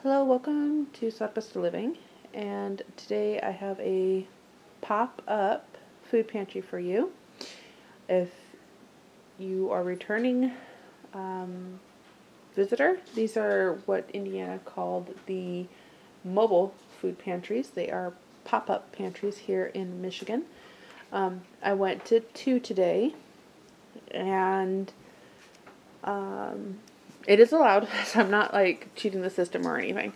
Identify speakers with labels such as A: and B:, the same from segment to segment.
A: Hello, welcome to Southwest Living, and today I have a pop-up food pantry for you. If you are returning visitor, these are what Indiana called the mobile food pantries. They are pop-up pantries here in Michigan. I went to two today, and it is allowed, so I'm not like cheating the system or anything.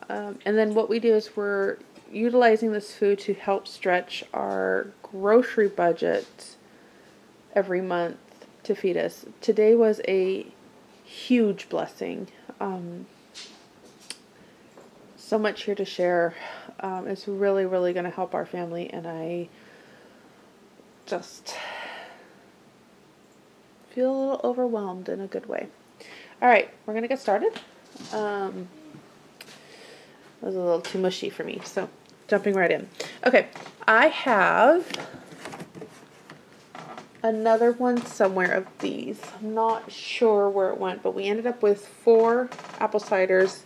A: And then what we do is we're utilizing this food to help stretch our grocery budget every month to feed us. Today was a huge blessing. So much here to share. It's really, really going to help our family, and I just feel a little overwhelmed in a good way. All right, we're going to get started. That was a little too mushy for me, so jumping right in. Okay, I have another one somewhere of these. I'm not sure where it went, but we ended up with 4 apple ciders.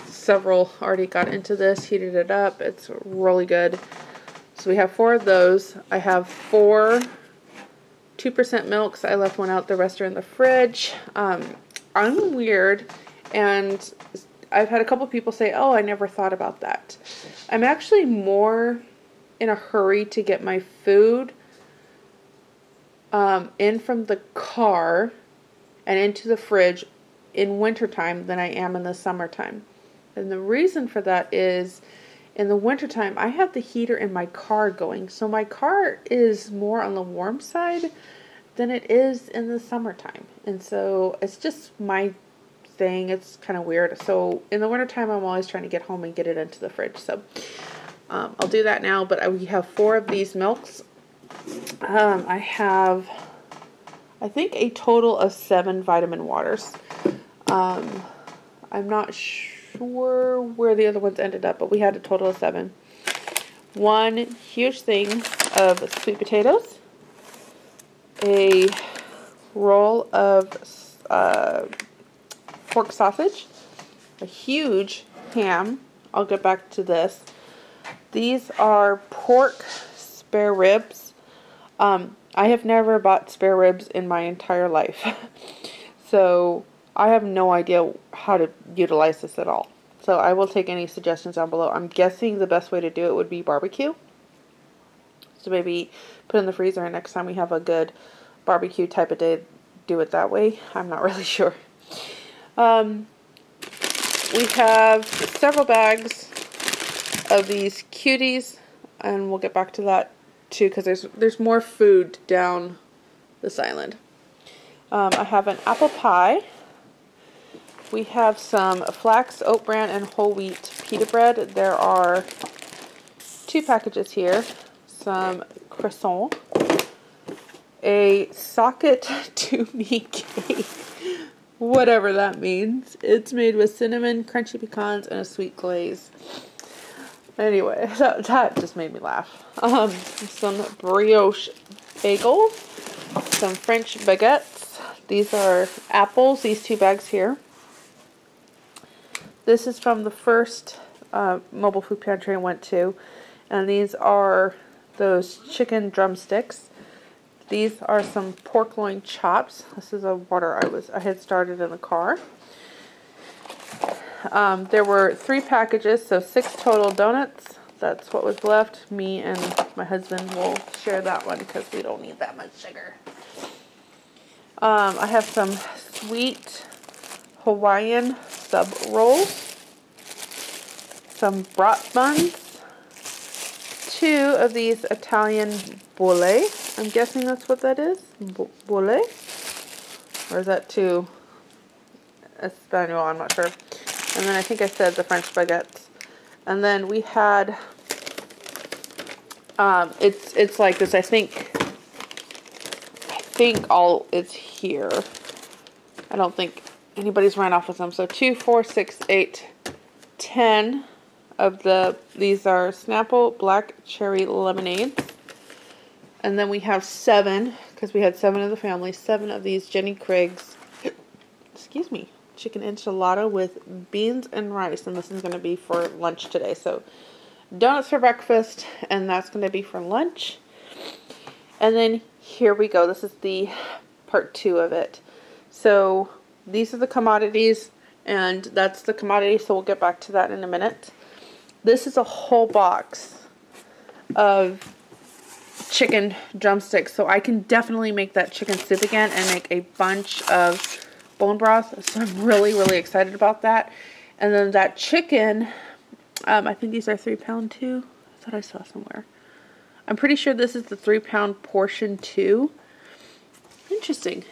A: Several already got into this, heated it up. It's really good. So we have 4 of those. I have 4 2% milks. I left one out, the rest are in the fridge. I'm weird, and I've had a couple people say, oh, I never thought about that. I'm actually more in a hurry to get my food in from the car and into the fridge in wintertime than I am in the summertime. And the reason for that is in the wintertime, I have the heater in my car going. So my car is more on the warm side than it is in the summertime. And so it's just my thing. It's kind of weird. So in the wintertime, I'm always trying to get home and get it into the fridge. So I'll do that now. But we have 4 of these milks. I have, I think, a total of 7 vitamin waters. I'm not sure where the other ones ended up, but we had a total of 7. 1 huge thing of sweet potatoes, a roll of pork sausage, a huge ham. I'll get back to this. These are pork spare ribs. I have never bought spare ribs in my entire life. So I have no idea how to utilize this at all. So I will take any suggestions down below. I'm guessing the best way to do it would be barbecue. So maybe put it in the freezer, and next time we have a good barbecue type of day, do it that way. I'm not really sure. We have several bags of these cuties, and we'll get back to that too, because there's more food down this island. I have an apple pie. We have some flax, oat bran, and whole wheat pita bread. There are 2 packages here. Some croissant. A socket to me cake. Whatever that means. It's made with cinnamon, crunchy pecans, and a sweet glaze. Anyway, that just made me laugh. Some brioche bagel. Some French baguettes. These are apples, these 2 bags here. This is from the first mobile food pantry I went to. And these are those chicken drumsticks. These are some pork loin chops. This is a water I had started in the car. There were 3 packages, so 6 total donuts. That's what was left. Me and my husband will share that one because we don't need that much sugar. I have some sweet Hawaiian sub rolls, some brat buns, 2 of these Italian bolle. I'm guessing that's what that is. Bolle? Or is that too Espanol? I'm not sure. And then I think I said the French baguettes. And then we had, it's like this, I think all is here. I don't think anybody's ran off with them. So 2, 4, 6, 8, 10 of these are Snapple Black Cherry Lemonade. And then we have 7, because we had 7 of the family, 7 of these Jenny Craig's, excuse me, chicken enchilada with beans and rice, and this is going to be for lunch today. So donuts for breakfast, and that's going to be for lunch. And then here we go. This is the part 2 of it. So these are the commodities, and that's the commodity, so we'll get back to that in a minute. This is a whole box of chicken drumsticks, so I can definitely make that chicken soup again and make a bunch of bone broth. So I'm really, really excited about that. And then that chicken, I think these are 3-pound too. I thought I saw somewhere. I'm pretty sure this is the 3-pound portion too. Interesting.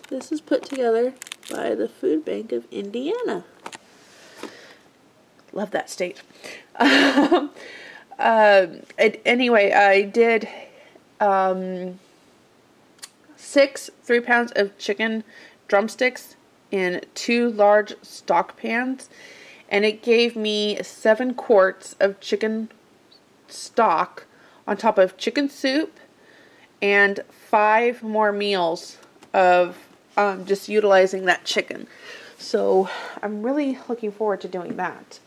A: This is put together by the Food Bank of Indiana. Love that state. Anyway, I did 6 3-pounds of chicken drumsticks in 2 large stock pans, and it gave me 7 quarts of chicken stock on top of chicken soup and 5 more meals of just utilizing that chicken. So I'm really looking forward to doing that.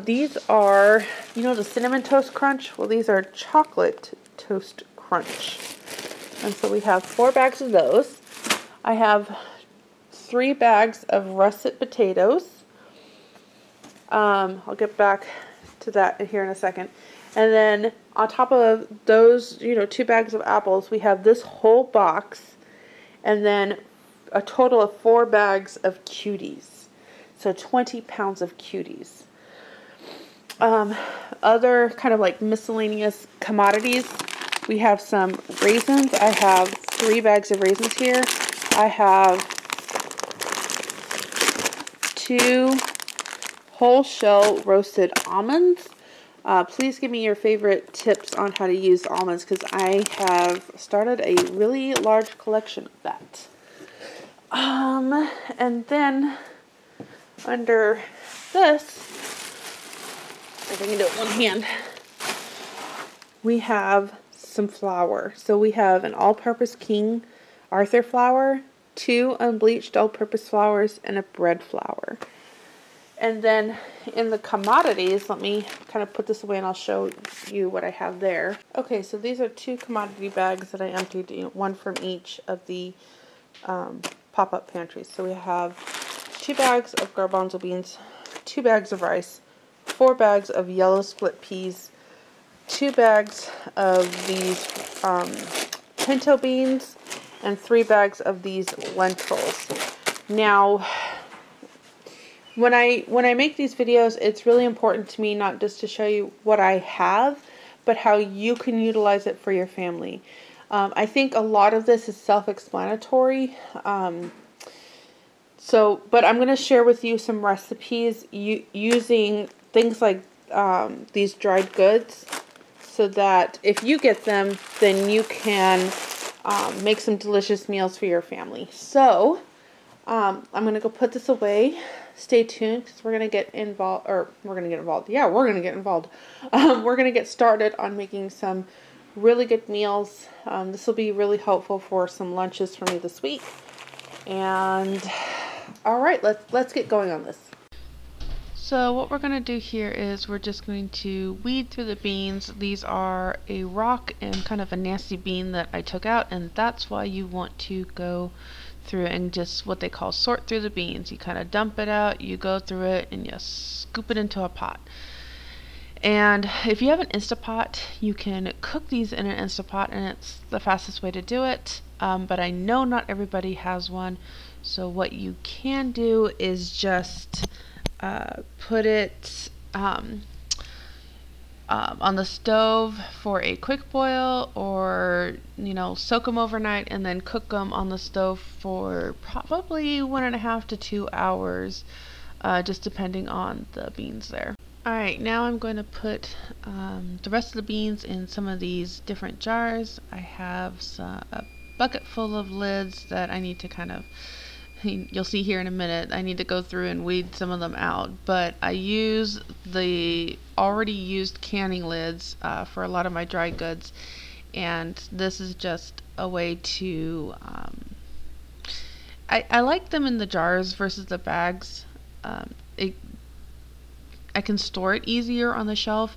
A: These are, you know, the Cinnamon Toast Crunch? Well, these are Chocolate Toast Crunch. And so we have 4 bags of those. I have 3 bags of russet potatoes. I'll get back to that here in a second. And then on top of those, you know, 2 bags of apples, we have this whole box. And then a total of 4 bags of cuties. So 20 pounds of cuties. Other kind of like miscellaneous commodities. We have some raisins. I have 3 bags of raisins here. I have 2 whole shell roasted almonds. Please give me your favorite tips on how to use almonds, because I have started a really large collection of that. And then under this, if I can do it one hand, we have some flour. So we have an all-purpose King Arthur flour, 2 unbleached all-purpose flours, and a bread flour. And then in the commodities, let me kind of put this away and I'll show you what I have there. Okay, so these are 2 commodity bags that I emptied, one from each of the pop-up pantries. So we have 2 bags of garbanzo beans, 2 bags of rice, 4 bags of yellow split peas, 2 bags of these pinto beans, and 3 bags of these lentils. Now, when I make these videos, it's really important to me not just to show you what I have, but how you can utilize it for your family. I think a lot of this is self-explanatory. But I'm going to share with you some recipes using things like these dried goods, so that if you get them, then you can make some delicious meals for your family. So I'm going to go put this away. Stay tuned, because we're going to get involved, or we're going to get involved. Yeah, we're going to get involved. We're going to get started on making some really good meals. This will be really helpful for some lunches for me this week. And all right, let's get going on this. So what we're going to do here is we're just going to weed through the beans. These are a rock and kind of a nasty bean that I took out, and that's why you want to go through and just what they call sort through the beans. You kind of dump it out, you go through it, and you scoop it into a pot. And if you have an Instapot, you can cook these in an Instapot, and it's the fastest way to do it. But I know not everybody has one, so what you can do is just put it on the stove for a quick boil, or soak them overnight and then cook them on the stove for probably 1.5 to 2 hours, just depending on the beans there. Alright, now I'm going to put the rest of the beans in some of these different jars. I have a bucket full of lids that I need to kind of, you'll see here in a minute, I need to go through and weed some of them out, but I use the already used canning lids for a lot of my dry goods, and this is just a way to I like them in the jars versus the bags. It I can store it easier on the shelf,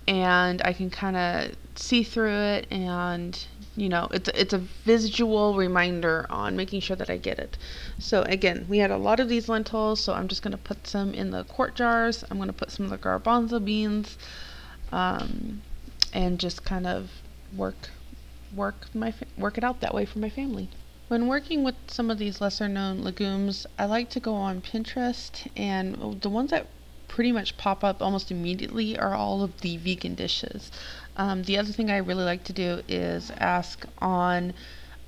A: and I can kind of see through it, and it's a visual reminder on making sure that I get it. So again, we had a lot of these lentils, so I'm just going to put some in the quart jars. I'm going to put some of the garbanzo beans, and just kind of work it out that way for my family. When working with some of these lesser known legumes, I like to go on Pinterest, and the ones that pretty much pop up almost immediately are all of the vegan dishes. The other thing I really like to do is ask on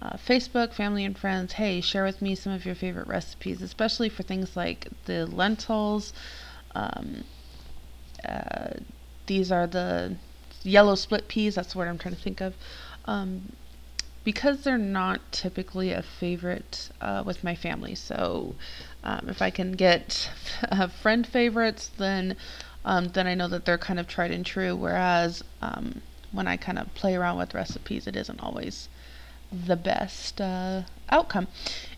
A: Facebook, family and friends, hey, share with me some of your favorite recipes, especially for things like the lentils. Um, these are the yellow split peas, that's the word I'm trying to think of. Because they're not typically a favorite with my family. So if I can get friend favorites, then I know that they're kind of tried and true. Whereas when I kind of play around with recipes, it isn't always the best outcome.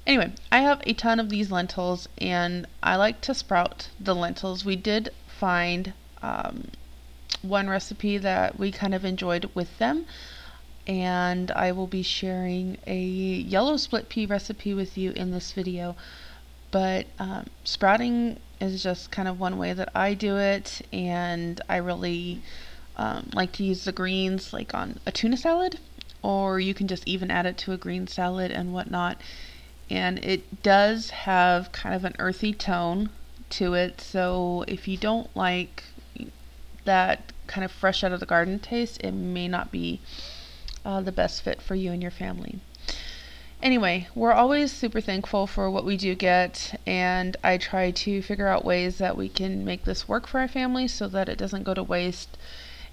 A: Anyway, I have a ton of these lentils, and I like to sprout the lentils. We did find one recipe that we kind of enjoyed with them, and I will be sharing a yellow split pea recipe with you in this video. But sprouting is just kind of one way that I do it, and I really like to use the greens like on a tuna salad, or you can just even add it to a green salad and whatnot. And it does have kind of an earthy tone to it, so if you don't like that kind of fresh out of the garden taste, it may not be the best fit for you and your family. Anyway, we're always super thankful for what we do get, and I try to figure out ways that we can make this work for our family so that it doesn't go to waste.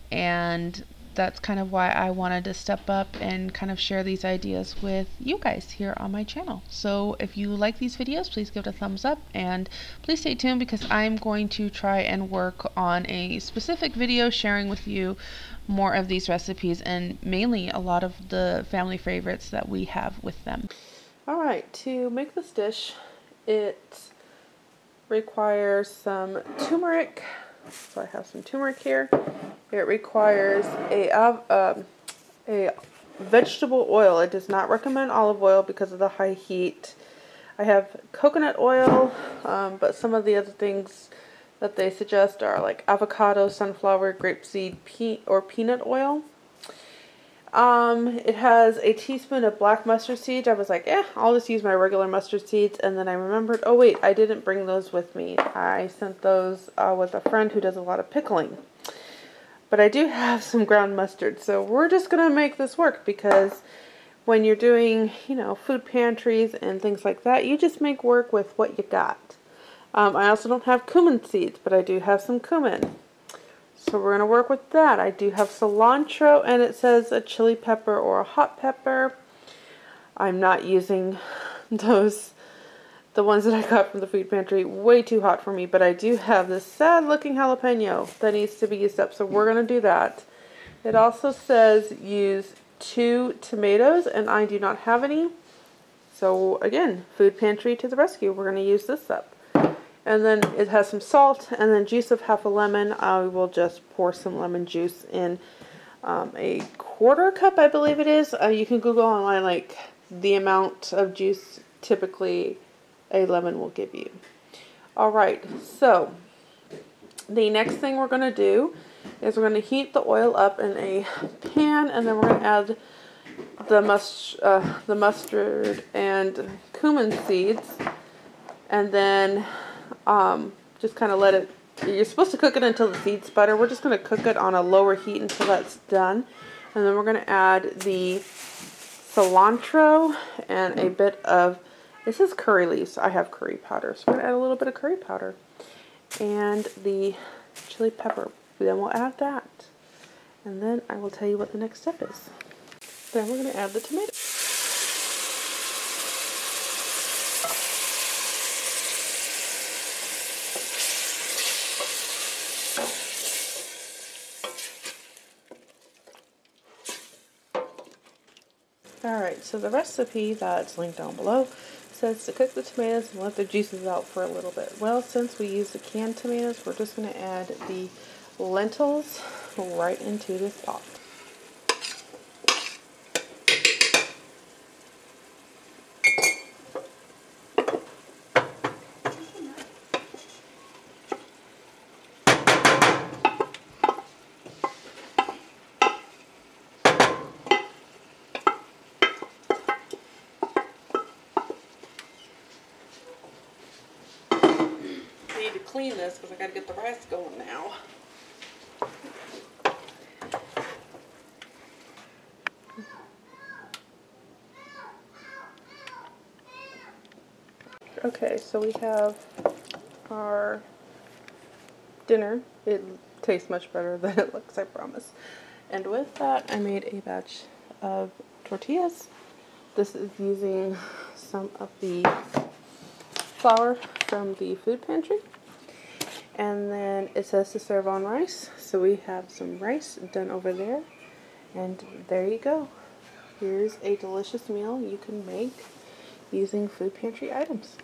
A: And that's kind of why I wanted to step up and kind of share these ideas with you guys here on my channel. So if you like these videos, please give it a thumbs up, and please stay tuned because I'm going to try and work on a specific video sharing with you more of these recipes, and mainly a lot of the family favorites that we have with them. Alright, to make this dish, it requires some turmeric. So I have some turmeric here. It requires a vegetable oil. It does not recommend olive oil because of the high heat. I have coconut oil, but some of the other things that they suggest are like avocado, sunflower, grapeseed, or peanut oil. It has a teaspoon of black mustard seeds. I was like, I'll just use my regular mustard seeds. And then I remembered, oh wait, I didn't bring those with me. I sent those with a friend who does a lot of pickling. But I do have some ground mustard. So we're just going to make this work, because when you're doing, food pantries and things like that, you just make work with what you got. I also don't have cumin seeds, but I do have some cumin. So we're going to work with that. I do have cilantro, and it says a chili pepper or a hot pepper. I'm not using those, the ones that I got from the food pantry, way too hot for me, but I do have this sad looking jalapeno that needs to be used up, so we're going to do that. It also says use 2 tomatoes, and I do not have any. So again, food pantry to the rescue. We're going to use this up. And then it has some salt, and then juice of half a lemon. I will just pour some lemon juice in a quarter cup, I believe it is. You can Google online like the amount of juice typically a lemon will give you. Alright, so the next thing we're going to do is we're going to heat the oil up in a pan, and then we're going to add the mustard and cumin seeds, and then just kind of let it, you're supposed to cook it until the seeds sputter. We're just going to cook it on a lower heat until that's done. And then we're going to add the cilantro and a bit of, this is curry leaves. I have curry powder, so we're going to add a little bit of curry powder. And the chili pepper. Then we'll add that. And then I will tell you what the next step is. Then we're going to add the tomato. Alright, so the recipe that's linked down below says to cook the tomatoes and let the juices out for a little bit. Well, since we use the canned tomatoes, we're just going to add the lentils right into this pot. Need to clean this because I got to get the rice going now. Okay, so we have our dinner. It tastes much better than it looks, I promise. And with that, I made a batch of tortillas. This is using some of the flour from the food pantry. And then it says to serve on rice. So we have some rice done over there. And there you go. Here's a delicious meal you can make using food pantry items.